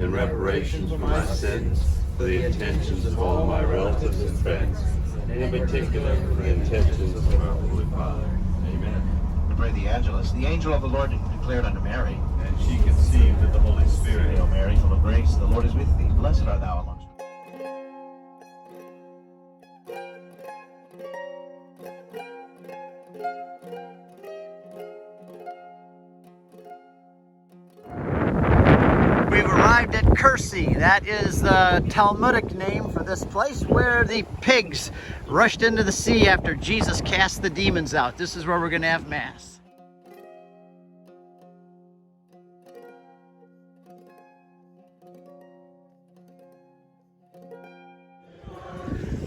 in reparation for my sins, for the intentions of all my relatives and friends, and in particular for the intentions of my Holy Father. Amen. We pray the Angelus. The angel of the Lord declared unto Mary, And she conceived of the Holy Spirit. Hail Mary, full of grace, the Lord is with thee. Blessed art thou amongst women. We've arrived at Kursi. That is the Talmudic name for this place where the pigs rushed into the sea after Jesus cast the demons out. This is where we're going to have Mass.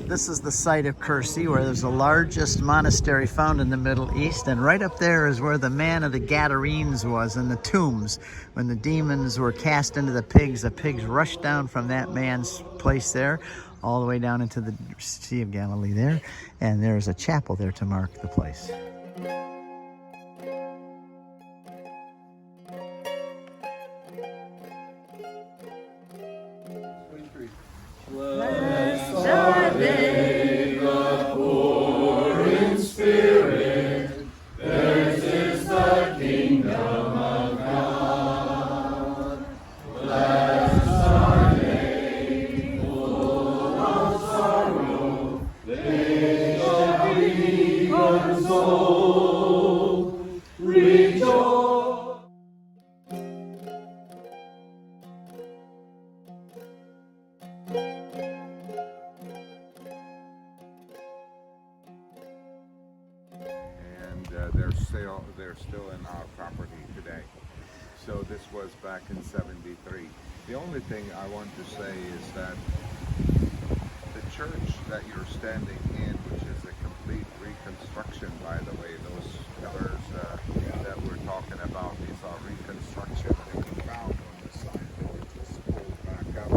This is the site of Kursi, where there's the largest monastery found in the Middle East, and right up there is where the man of the Gadarenes was in the tombs. When the demons were cast into the pigs rushed down from that man's place there all the way down into the Sea of Galilee there, and there's a chapel there to mark the place. They're still in our property today. So this was back in '73. The only thing I want to say is that the church that you're standing in, which is a complete reconstruction, by the way, those pillars that we're talking about, these are reconstruction. They were found on the side that we just pulled back up.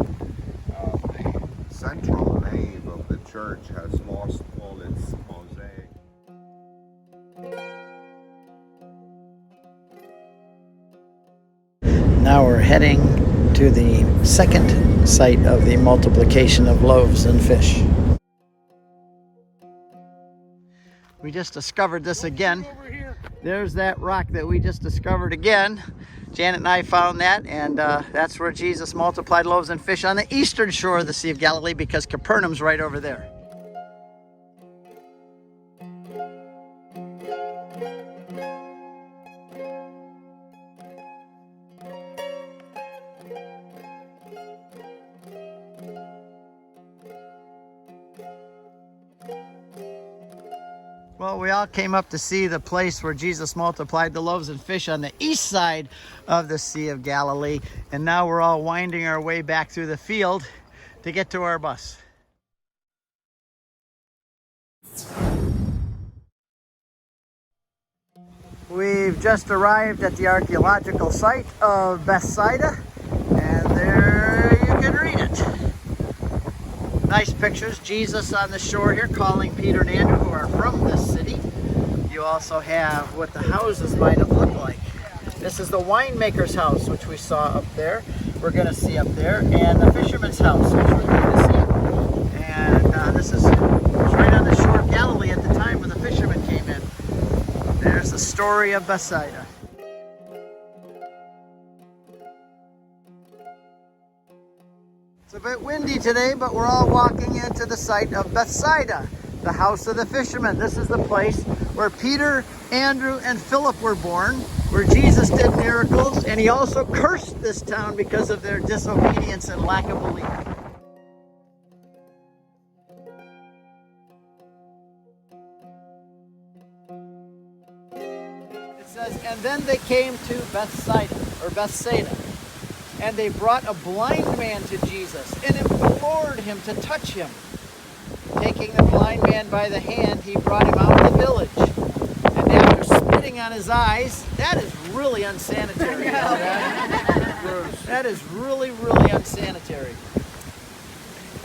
The central nave of the church has lost all its mosaic. Now we're heading to the second site of the multiplication of loaves and fish. We just discovered this again. There's that rock that we just discovered again. Janet and I found that, and that's where Jesus multiplied loaves and fish on the eastern shore of the Sea of Galilee, because Capernaum's right over there. Well, we all came up to see the place where Jesus multiplied the loaves and fish on the east side of the Sea of Galilee. And now we're all winding our way back through the field to get to our bus. We've just arrived at the archaeological site of Bethsaida, and there you can read it. Nice pictures. Jesus on the shore here calling Peter and Andrew, who are from this city. You also have what the houses might have looked like. This is the winemaker's house, which we saw up there. We're going to see up there. And the fisherman's house, which we're going to see. And this is right on the shore of Galilee at the time when the fishermen came in. There's the story of Bethsaida. It's a bit windy today, but we're all walking into the site of Bethsaida, the house of the fishermen. This is the place where Peter, Andrew, and Philip were born, where Jesus did miracles, and he also cursed this town because of their disobedience and lack of belief. It says, and then they came to Bethsaida. And they brought a blind man to Jesus and implored him to touch him. Taking the blind man by the hand, he brought him out of the village. And after spitting on his eyes, that is really unsanitary. That is really, really unsanitary.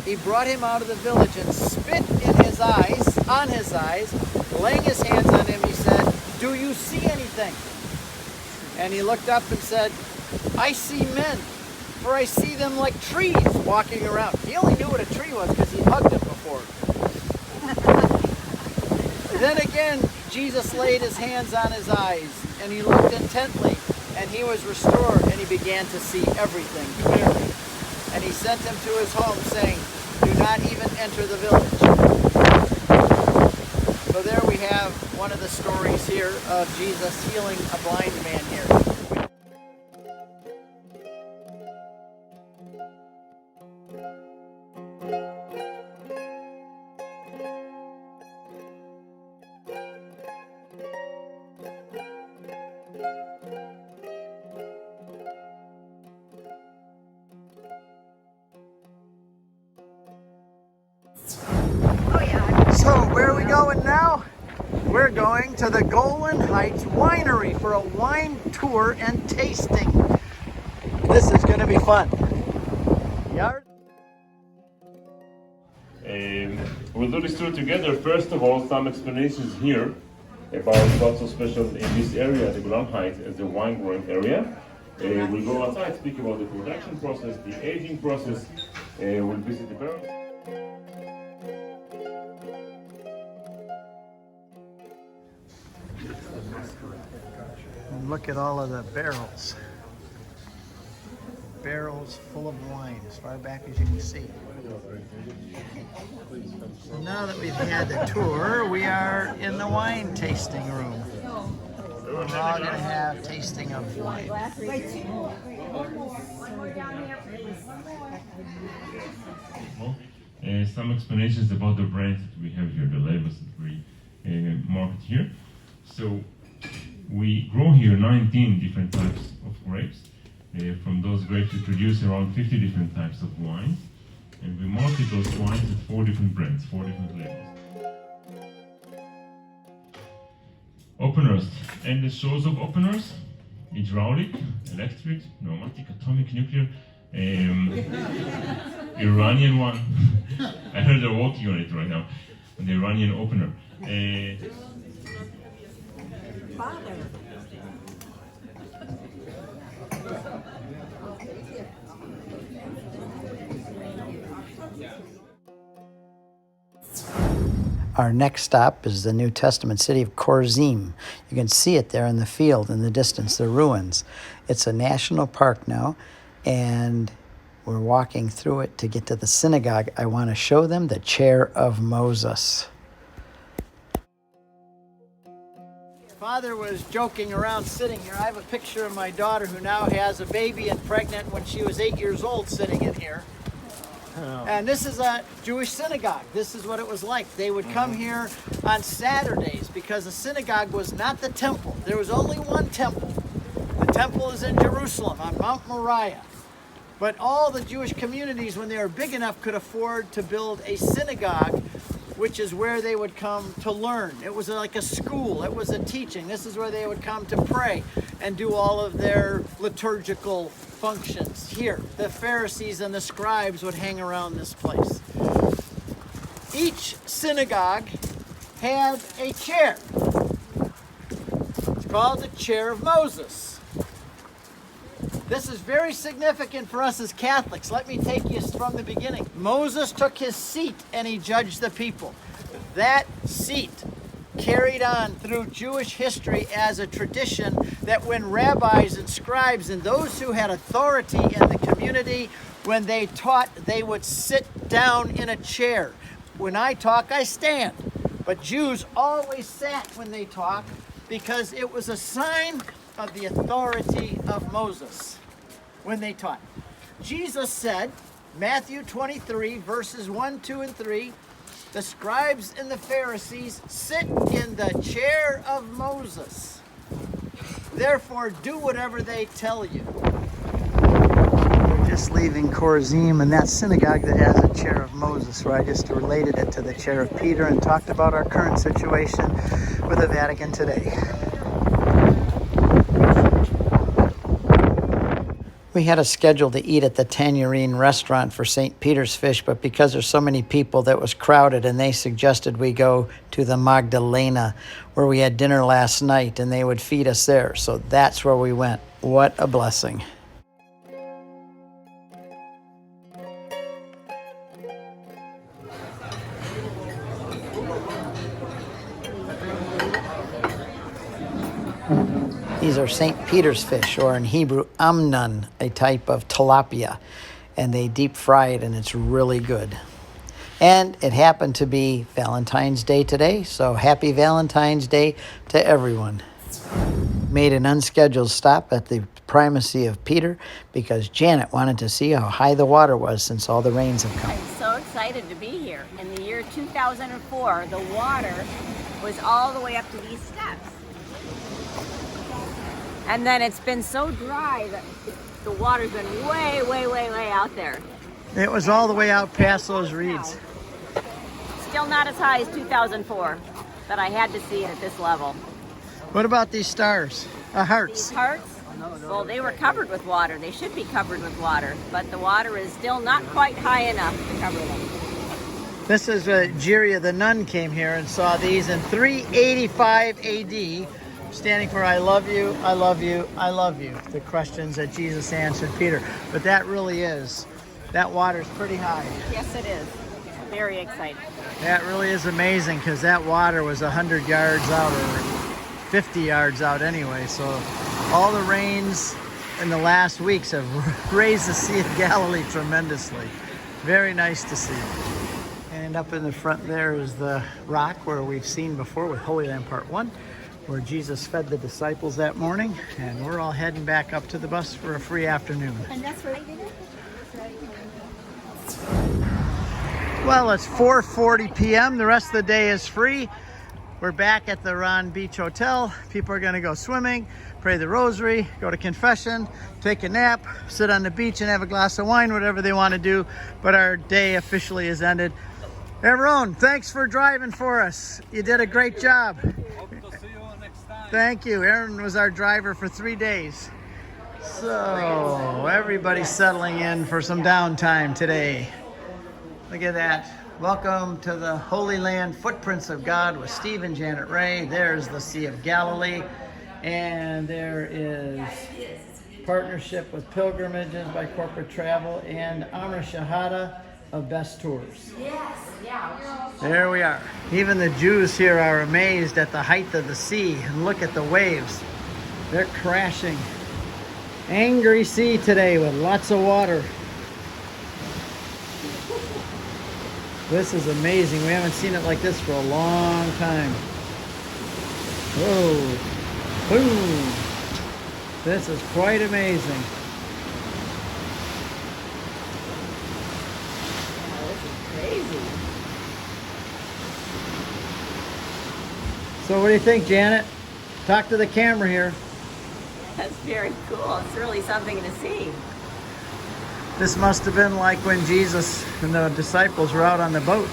He brought him out of the village and spit on his eyes, laying his hands on him, he said, "Do you see anything?" And he looked up and said, "I see men, for I see them like trees walking around. He only knew what a tree was because he hugged it before. Then again, Jesus laid his hands on his eyes, and he looked intently, and he was restored, and he began to see everything clearly. And he sent him to his home, saying, "Do not even enter the village." So there we have one of the stories here of Jesus healing a blind man here. So where are we going now? We're going to the Golan Heights Winery for a wine tour and tasting. This is going to be fun. Yard? We'll do this tour together. First of all, some explanations here about what's so special in this area, the Golan Heights, as the wine growing area. We'll go outside, speak about the production process, the aging process. We'll visit the barrels. And look at all of the barrels. Barrels full of wine as far back as you can see. So now that we've had the tour, we are in the wine tasting room. We're all going to have tasting of wine. Some explanations about the brands that we have here, the labels that we market here. So we grow here 19 different types of grapes. From those grapes we produce around 50 different types of wines. And we market those wines at 4 different brands, 4 different labels. Openers, and the source of openers: hydraulic, electric, pneumatic, atomic, nuclear, Iranian one. I heard they're working on it right now, the Iranian opener. Our next stop is the New Testament city of Kursi. You can see it there in the field in the distance, the ruins. It's a national park now, and we're walking through it to get to the synagogue. I want to show them the chair of Moses. Father was joking around sitting here. I have a picture of my daughter who now has a baby and pregnant when she was 8 years old sitting in here. And this is a Jewish synagogue. This is what it was like. They would come here on Saturdays because the synagogue was not the temple. There was only one temple. The temple is in Jerusalem on Mount Moriah. But all the Jewish communities, when they were big enough, could afford to build a synagogue, which is where they would come to learn. It was like a school. It was a teaching. This is where they would come to pray and do all of their liturgical functions. Here, the Pharisees and the scribes would hang around this place. Each synagogue had a chair. It's called the chair of Moses. This is very significant for us as Catholics. Let me take you from the beginning. Moses took his seat and he judged the people. That seat carried on through Jewish history as a tradition that when rabbis and scribes and those who had authority in the community, when they taught, they would sit down in a chair. When I talk, I stand. But Jews always sat when they talk because it was a sign of the authority of Moses when they taught. Jesus said, Matthew 23, verses 1, 2, and 3, the scribes and the Pharisees sit in the chair of Moses. Therefore, do whatever they tell you. We're just leaving Kursi, and that synagogue that has a chair of Moses, where I just related it to the chair of Peter and talked about our current situation with the Vatican today. We had a schedule to eat at the Tangerine restaurant for St. Peter's Fish, but because there's so many people, that was crowded, and they suggested we go to the Magdalena, where we had dinner last night, and they would feed us there. So that's where we went. What a blessing. These are St. Peter's fish, or in Hebrew, amnon, a type of tilapia. And they deep fry it, and it's really good. And it happened to be Valentine's Day today, so happy Valentine's Day to everyone. Made an unscheduled stop at the primacy of Peter because Janet wanted to see how high the water was since all the rains have come. I'm so excited to be here. In the year 2004, the water was all the way up to these steps. And then it's been so dry that the water's been way, way, way, way out there. It was all the way out past those reeds. Still not as high as 2004, but I had to see it at this level. What about these stars? Hearts. These hearts, well, they were covered with water. They should be covered with water, but the water is still not quite high enough to cover them. This is Jiria the nun came here and saw these in 385 AD, standing for I love you, I love you, I love you. The questions that Jesus answered Peter. But that really is, that water's pretty high. Yes, it is. Very exciting. That really is amazing because that water was 100 yards out or 50 yards out anyway. So all the rains in the last weeks have raised the Sea of Galilee tremendously. Very nice to see. And up in the front there is the rock where we've seen before with Holy Land Part 1, where Jesus fed the disciples that morning. And we're all heading back up to the bus for a free afternoon. And that's where I did it. Well, it's 4:40 p.m. The rest of the day is free. We're back at the Ron Beach Hotel. People are going to go swimming, pray the rosary, go to confession, take a nap, sit on the beach and have a glass of wine, whatever they want to do. But our day officially is ended. Everyone, thanks for driving for us. You did a great job. Hope to see you next time. Thank you. Aaron was our driver for 3 days. So everybody's settling in for some downtime today. Look at that. Welcome to the Holy Land Footprints of God with Steve and Janet Ray. There's the Sea of Galilee. And there is partnership with Pilgrimages by Corporate Travel and Amr Shahada of Best Tours. Yes, yeah. There we are. Even the Jews here are amazed at the height of the sea. And look at the waves. They're crashing. Angry sea today with lots of water. This is amazing. We haven't seen it like this for a long time. Whoa. Boom. This is quite amazing. Crazy. So what do you think, Janet? Talk to the camera here. That's very cool. It's really something to see. This must have been like when Jesus and the disciples were out on the boat.